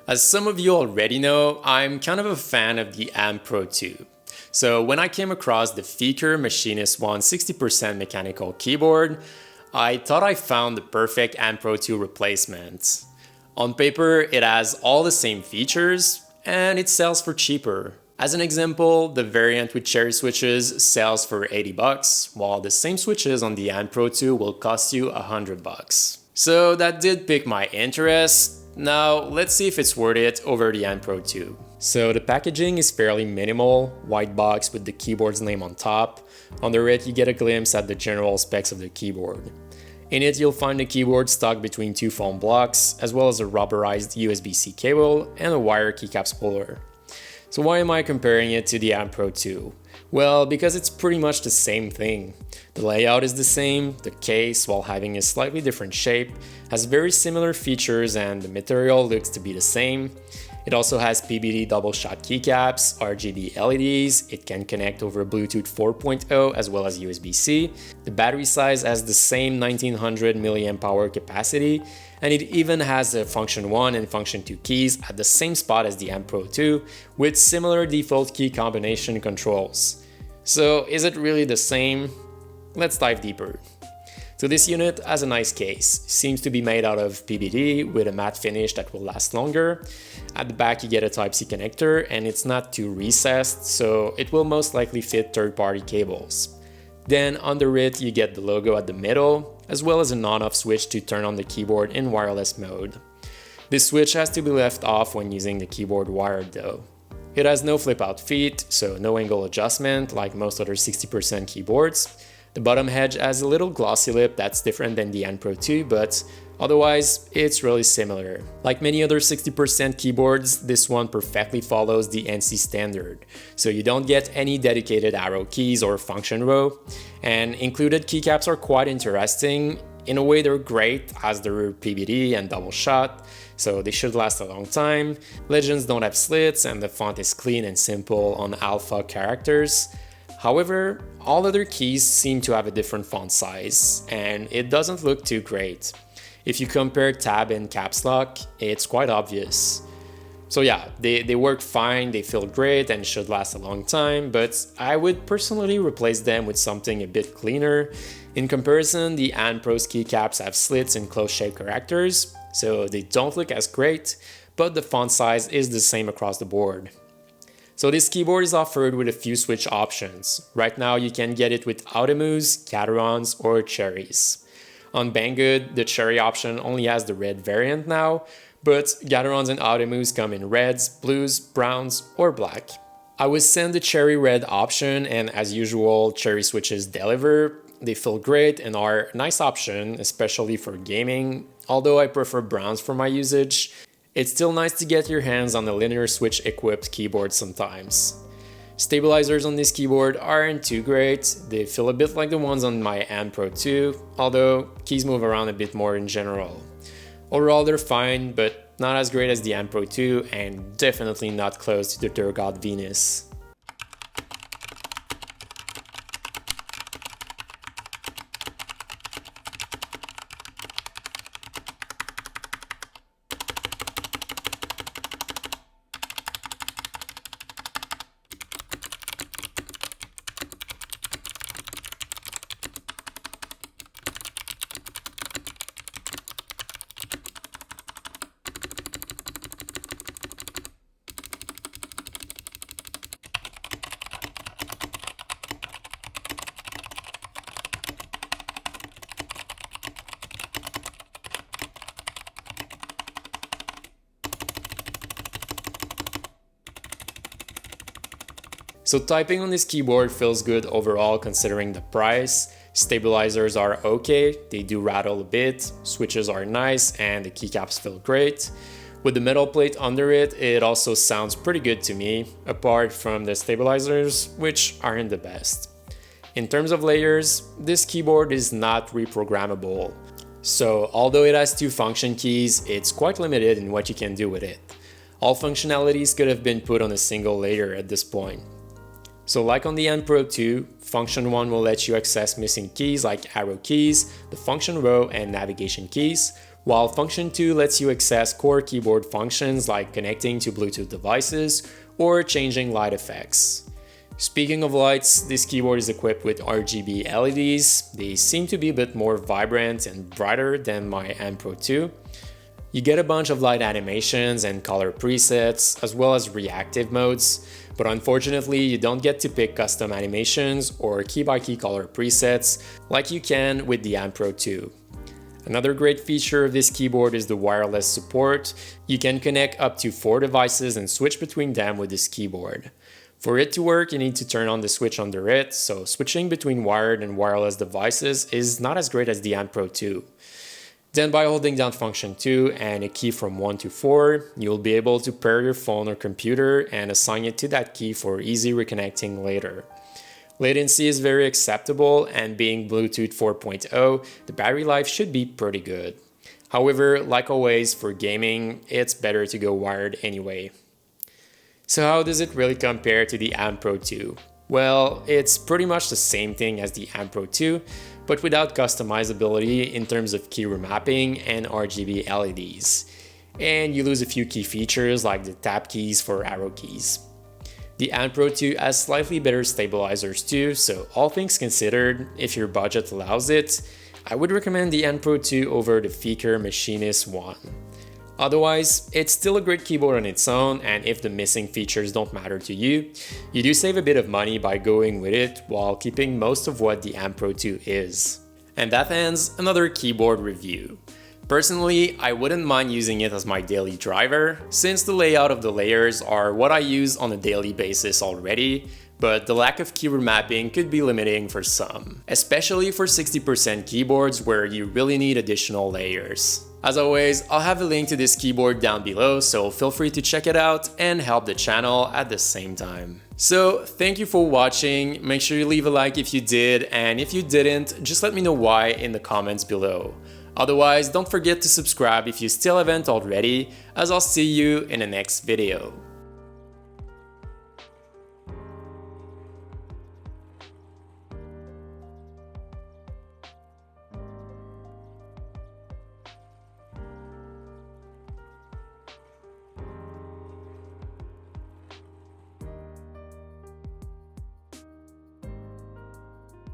As some of you already know, I'm kind of a fan of the Amp Pro 2. So when I came across the Feker Machinist 160% mechanical keyboard, I thought I found the perfect Amp Pro 2 replacement. On paper, it has all the same features, and it sells for cheaper. As an example, the variant with cherry switches sells for $80, while the same switches on the Amp Pro 2 will cost you $100. So that did pique my interest. Now let's see if it's worth it over the Amp Pro 2. So the packaging is fairly minimal, white box with the keyboard's name on top. Under it you get a glimpse at the general specs of the keyboard. In it you'll find the keyboard stuck between two foam blocks, as well as a rubberized USB-C cable and a wire keycaps puller. So why am I comparing it to the Amp Pro 2? Well, because it's pretty much the same thing. The layout is the same, the case, while having a slightly different shape, has very similar features and the material looks to be the same. It also has PBD double-shot keycaps, RGB LEDs, it can connect over Bluetooth 4.0 as well as USB-C. The battery size has the same 1900 mAh capacity, and it even has a Function 1 and Function 2 keys at the same spot as the Amp Pro 2 with similar default key combination controls. So is it really the same? Let's dive deeper. So this unit has a nice case, seems to be made out of PBD with a matte finish that will last longer. At the back you get a Type-C connector and it's not too recessed, so it will most likely fit third-party cables. Then under it you get the logo at the middle, as well as an on-off switch to turn on the keyboard in wireless mode. This switch has to be left off when using the keyboard wired though. It has no flip-out feet, so no angle adjustment like most other 60% keyboards. The bottom edge has a little glossy lip that's different than the Amp Pro 2, but otherwise it's really similar. Like many other 60% keyboards, this one perfectly follows the NC standard, so you don't get any dedicated arrow keys or function row, and included keycaps are quite interesting. In a way they're great as they're PBD and double shot, so they should last a long time. Legends don't have slits and the font is clean and simple on alpha characters. However, all other keys seem to have a different font size, and it doesn't look too great. If you compare tab and caps lock, it's quite obvious. So yeah, they work fine, they feel great and should last a long time, but I would personally replace them with something a bit cleaner. In comparison, the Amp Pro's keycaps have slits and close-shaped characters, so they don't look as great, but the font size is the same across the board. So this keyboard is offered with a few switch options. Right now you can get it with Automus, Caterons, or Cherries. On Banggood, the Cherry option only has the red variant now, but Gaterons and Automus come in reds, blues, browns, or black. I was sent the Cherry Red option, and as usual, Cherry switches deliver. They feel great and are a nice option, especially for gaming, although I prefer browns for my usage. It's still nice to get your hands on a linear switch equipped keyboard sometimes. Stabilizers on this keyboard aren't too great, they feel a bit like the ones on my Amp Pro 2, although keys move around a bit more in general. Overall they're fine, but not as great as the Amp Pro 2 and definitely not close to the Dirt God Venus. So typing on this keyboard feels good overall considering the price. Stabilizers are okay, they do rattle a bit, switches are nice, and the keycaps feel great. With the metal plate under it, it also sounds pretty good to me, apart from the stabilizers, which aren't the best. In terms of layers, this keyboard is not reprogrammable. So although it has two function keys, it's quite limited in what you can do with it. All functionalities could have been put on a single layer at this point. So like on the Amp Pro 2, Function 1 will let you access missing keys like arrow keys, the function row, and navigation keys. while Function 2 lets you access core keyboard functions like connecting to Bluetooth devices or changing light effects. Speaking of lights, this keyboard is equipped with RGB LEDs. They seem to be a bit more vibrant and brighter than my M Pro 2. You get a bunch of light animations and color presets, as well as reactive modes, but unfortunately you don't get to pick custom animations or key-by-key color presets like you can with the M Pro 2. Another great feature of this keyboard is the wireless support. You can connect up to 4 devices and switch between them with this keyboard. For it to work, you need to turn on the switch under it, so switching between wired and wireless devices is not as great as the M Pro 2. Then by holding down Function 2 and a key from 1 to 4, you'll be able to pair your phone or computer and assign it to that key for easy reconnecting later. Latency is very acceptable, and being Bluetooth 4.0, the battery life should be pretty good. However, like always, for gaming, it's better to go wired anyway. So how does it really compare to the M Pro 2? Well, it's pretty much the same thing as the M Pro 2, but without customizability in terms of key remapping and RGB LEDs. And you lose a few key features like the tab keys for arrow keys. The M Pro 2 has slightly better stabilizers too, so all things considered, if your budget allows it, I would recommend the M Pro 2 over the Feker Machinist 1. Otherwise, it's still a great keyboard on its own, and if the missing features don't matter to you, you do save a bit of money by going with it while keeping most of what the M Pro 2 is. And that ends another keyboard review. Personally, I wouldn't mind using it as my daily driver, since the layout of the layers are what I use on a daily basis already, but the lack of key remapping could be limiting for some, especially for 60% keyboards where you really need additional layers. As always, I'll have a link to this keyboard down below, so feel free to check it out and help the channel at the same time. So thank you for watching, make sure you leave a like if you did, and if you didn't, just let me know why in the comments below. Otherwise, don't forget to subscribe if you still haven't already, as I'll see you in the next video.